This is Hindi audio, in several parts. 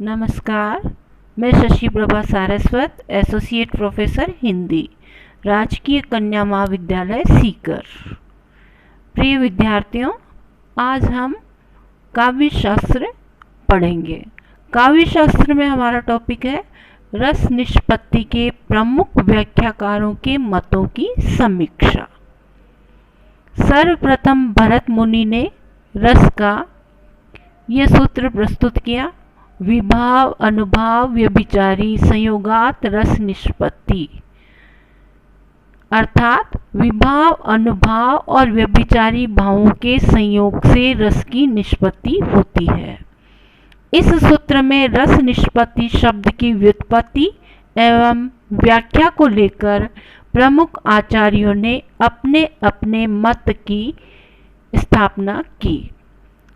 नमस्कार। मैं शशि प्रभा सारस्वत, एसोसिएट प्रोफेसर हिंदी, राजकीय कन्या महाविद्यालय सीकर। प्रिय विद्यार्थियों, आज हम काव्य शास्त्र पढ़ेंगे। काव्य शास्त्र में हमारा टॉपिक है रस निष्पत्ति के प्रमुख व्याख्याकारों के मतों की समीक्षा। सर्वप्रथम भरत मुनि ने रस का यह सूत्र प्रस्तुत किया: विभाव अनुभाव व्यभिचारी संयोगात रस निष्पत्ति। अर्थात विभाव अनुभाव और व्यभिचारी भावों के संयोग से रस की निष्पत्ति होती है। इस सूत्र में रस निष्पत्ति शब्द की व्युत्पत्ति एवं व्याख्या को लेकर प्रमुख आचार्यों ने अपने अपने मत की स्थापना की।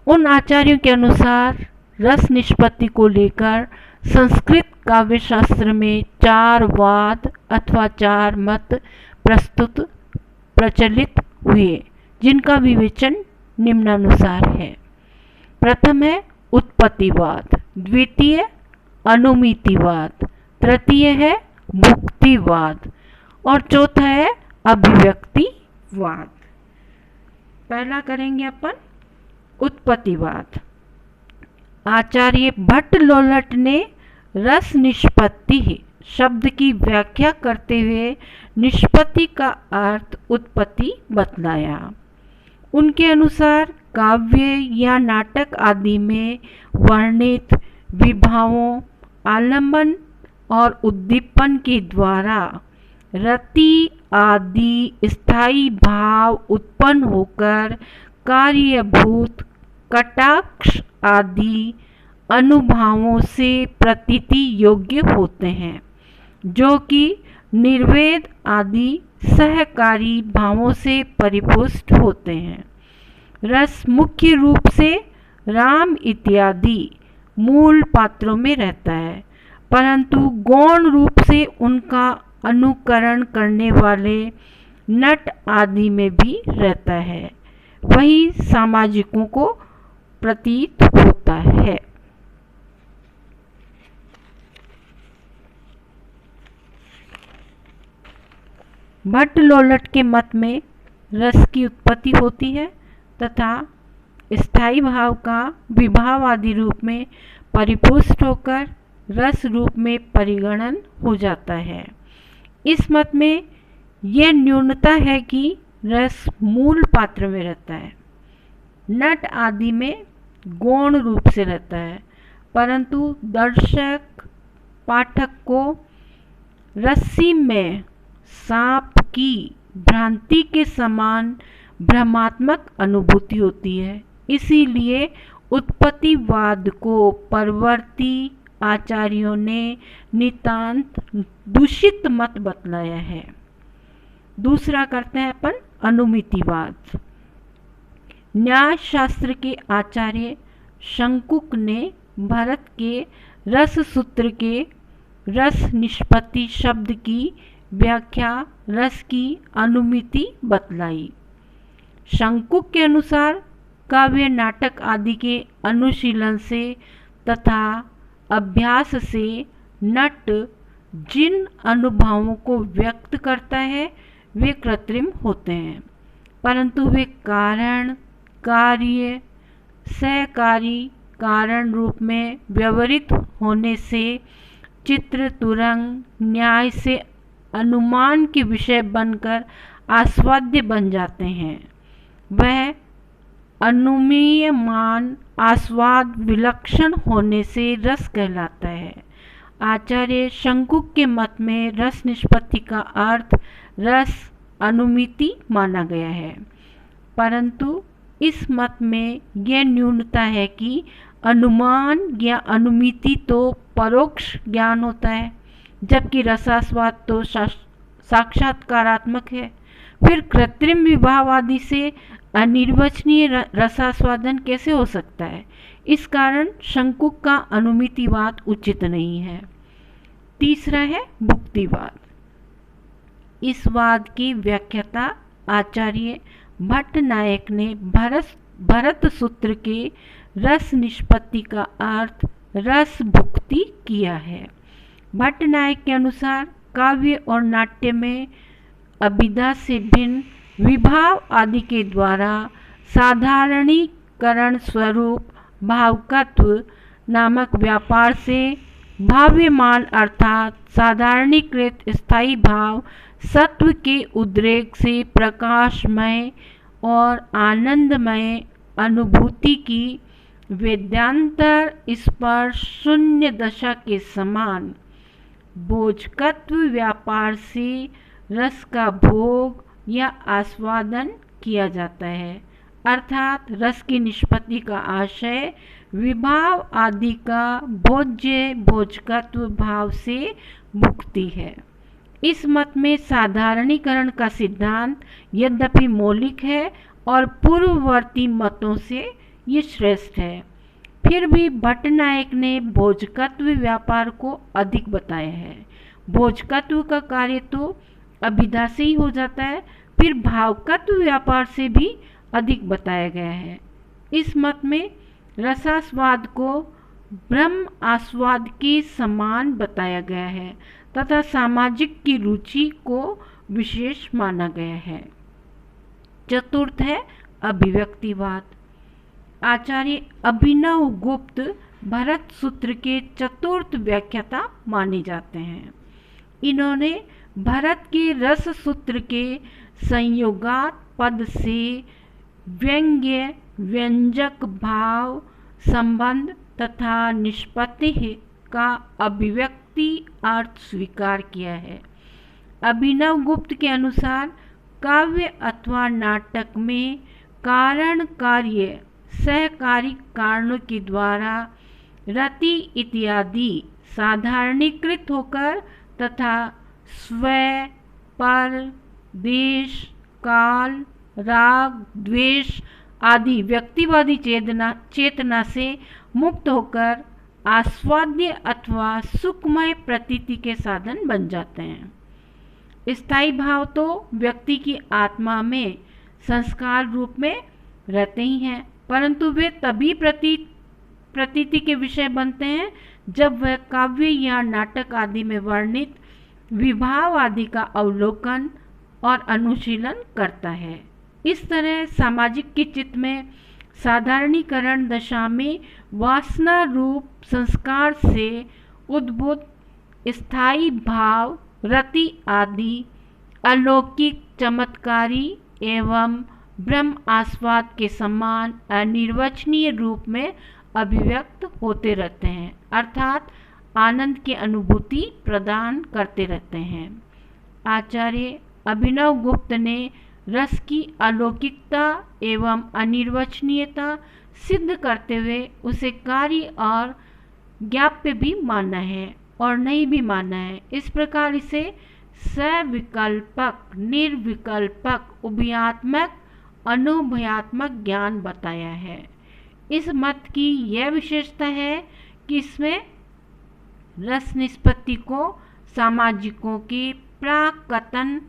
उन आचार्यों के अनुसार रस निष्पत्ति को लेकर संस्कृत काव्य शास्त्र में 4 वाद अथवा 4 मत प्रचलित हुए, जिनका विवेचन निम्नानुसार है। प्रथम है उत्पत्तिवाद, द्वितीय अनुमितिवाद, तृतीय है भुक्तिवाद और चौथा है अभिव्यक्तिवाद। पहला करेंगे अपन उत्पत्तिवाद। आचार्य भट्ट लोलट ने रस निष्पत्ति शब्द की व्याख्या करते हुए निष्पत्ति का अर्थ उत्पत्ति बतलाया। उनके अनुसार काव्य या नाटक आदि में वर्णित विभावों, आलंबन और उद्दीपन के द्वारा रति आदि स्थायी भाव उत्पन्न होकर कार्यभूत कटाक्ष आदि अनुभावों से प्रतीति योग्य होते हैं, जो कि निर्वेद आदि सहकारी भावों से परिपुष्ट होते हैं। रस मुख्य रूप से राम इत्यादि मूल पात्रों में रहता है, परंतु गौण रूप से उनका अनुकरण करने वाले नट आदि में भी रहता है। वही सामाजिकों को प्रतीत होता है। भट्ट लोलट के मत में रस की उत्पत्ति होती है तथा स्थायी भाव का विभाव आदि रूप में परिपुष्ट होकर रस रूप में परिगणन हो जाता है। इस मत में यह न्यूनता है कि रस मूल पात्र में रहता है, नट आदि में गौण रूप से रहता है, परंतु दर्शक पाठक को रस्सी में सांप की भ्रांति के समान भ्रमात्मक अनुभूति होती है। इसीलिए उत्पत्तिवाद को परवर्ती आचार्यों ने नितांत दूषित मत बतलाया है। दूसरा करते हैं अपन अनुमितिवाद। न्याय शास्त्र के आचार्य शंकुक ने भरत के रस सूत्र के रस निष्पत्ति शब्द की व्याख्या रस की अनुमिति बतलाई। शंकुक के अनुसार काव्य नाटक आदि के अनुशीलन से तथा अभ्यास से नट जिन अनुभवों को व्यक्त करता है वे कृत्रिम होते हैं, परंतु वे कारण कार्य सहकारी कारण रूप में व्यवहृत होने से चित्र तुरंग न्याय से अनुमान के विषय बनकर आस्वाद्य बन जाते हैं। वह अनुमीयमान आस्वाद विलक्षण होने से रस कहलाता है। आचार्य शंकुक के मत में रस निष्पत्ति का अर्थ रस अनुमिति माना गया है, परंतु इस मत में यह न्यूनता है कि अनुमान या अनुमिति तो परोक्ष ज्ञान होता है, जबकि रसास्वाद तो साक्षात्कारात्मक है। फिर कृत्रिम विभाव आदि से अनिर्वचनीय रसास्वादन कैसे हो सकता है? इस कारण शंकुक का अनुमितिवाद उचित नहीं है। तीसरा है भुक्तिवाद। इस वाद की व्याख्याता आचार्य भट्ट नायक ने भरत सूत्र के रस निष्पत्ति का अर्थ रस भुक्ति किया है। भट्ट नायक के अनुसार काव्य और नाट्य में अभिधा से भिन्न विभाव आदि के द्वारा साधारणीकरण स्वरूप भावकत्व नामक व्यापार से भाव्यमान अर्थात साधारणीकृत स्थायी भाव सत्व के उद्रेक से प्रकाशमय और आनंदमय अनुभूति की वेदांतर स्पर्श शून्य दशा के समान बोझकत्व व्यापार से रस का भोग या आस्वादन किया जाता है, अर्थात रस की निष्पत्ति का आशय विभाव आदि का भोज्य भोजकत्व भाव से मुक्ति है। इस मत में साधारणीकरण का सिद्धांत यद्यपि मौलिक है और पूर्ववर्ती मतों से ये श्रेष्ठ है, फिर भी भट्ट नायक ने भोजकत्व व्यापार को अधिक बताया है। भोजकत्व का कार्य तो अभिधा से ही हो जाता है, फिर भावकत्व व्यापार से भी अधिक बताया गया है। इस मत में रसास्वाद को ब्रह्म आस्वाद के समान बताया गया है तथा सामाजिक की रुचि को विशेष माना गया है। चतुर्थ है अभिव्यक्तिवाद। आचार्य अभिनव गुप्त भरत सूत्र के चतुर्थ व्याख्याता माने जाते हैं। इन्होंने भरत के रस सूत्र के संयोगात पद से व्यंग्य व्यंजक भाव संबंध तथा निष्पत्ति का अभिव्यक्ति अर्थ स्वीकार किया है। अभिनव गुप्त के अनुसार काव्य अथवा नाटक में कारण कार्य सहकारी कारणों के द्वारा रति इत्यादि साधारणीकृत होकर तथा स्वय पर देश काल राग द्वेष आदि व्यक्तिवादी चेतना से मुक्त होकर आस्वाद्य अथवा सुखमय प्रतीति के साधन बन जाते हैं। स्थायी भाव तो व्यक्ति की आत्मा में संस्कार रूप में रहते ही हैं, परंतु वे तभी प्रतीति के विषय बनते हैं जब वह काव्य या नाटक आदि में वर्णित विभाव आदि का अवलोकन और अनुशीलन करता है। इस तरह सामाजिक के चित्त में साधारणीकरण दशा में वासना रूप संस्कार से उद्भूत स्थायी भाव रति आदि अलौकिक चमत्कारी एवं ब्रह्म आस्वाद के समान अनिर्वचनीय रूप में अभिव्यक्त होते रहते हैं, अर्थात आनंद की अनुभूति प्रदान करते रहते हैं। आचार्य अभिनव गुप्त ने रस की अलौकिकता एवं अनिर्वचनीयता सिद्ध करते हुए उसे कार्य और ज्ञाप्य भी माना है और नहीं भी माना है। इस प्रकार इसे सविकल्पक निर्विकल्पक उभयात्मक अनुभयात्मक ज्ञान बताया है। इस मत की यह विशेषता है कि इसमें रस निष्पत्ति को सामाजिकों के प्राकतन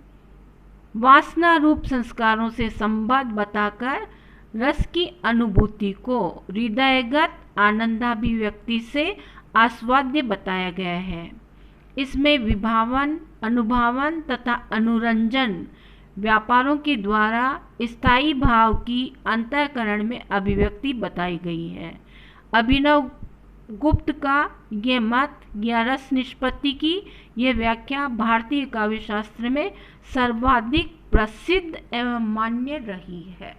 वासना रूप संस्कारों से संबद्ध बताकर रस की अनुभूति को हृदयगत आनंदाभिव्यक्ति से आस्वाद्य बताया गया है। इसमें विभावन अनुभावन तथा अनुरंजन व्यापारों के द्वारा स्थायी भाव की अंतःकरण में अभिव्यक्ति बताई गई है। अभिनव गुप्त का ये मत या रस निष्पत्ति की यह व्याख्या भारतीय काव्य शास्त्र में सर्वाधिक प्रसिद्ध एवं मान्य रही है।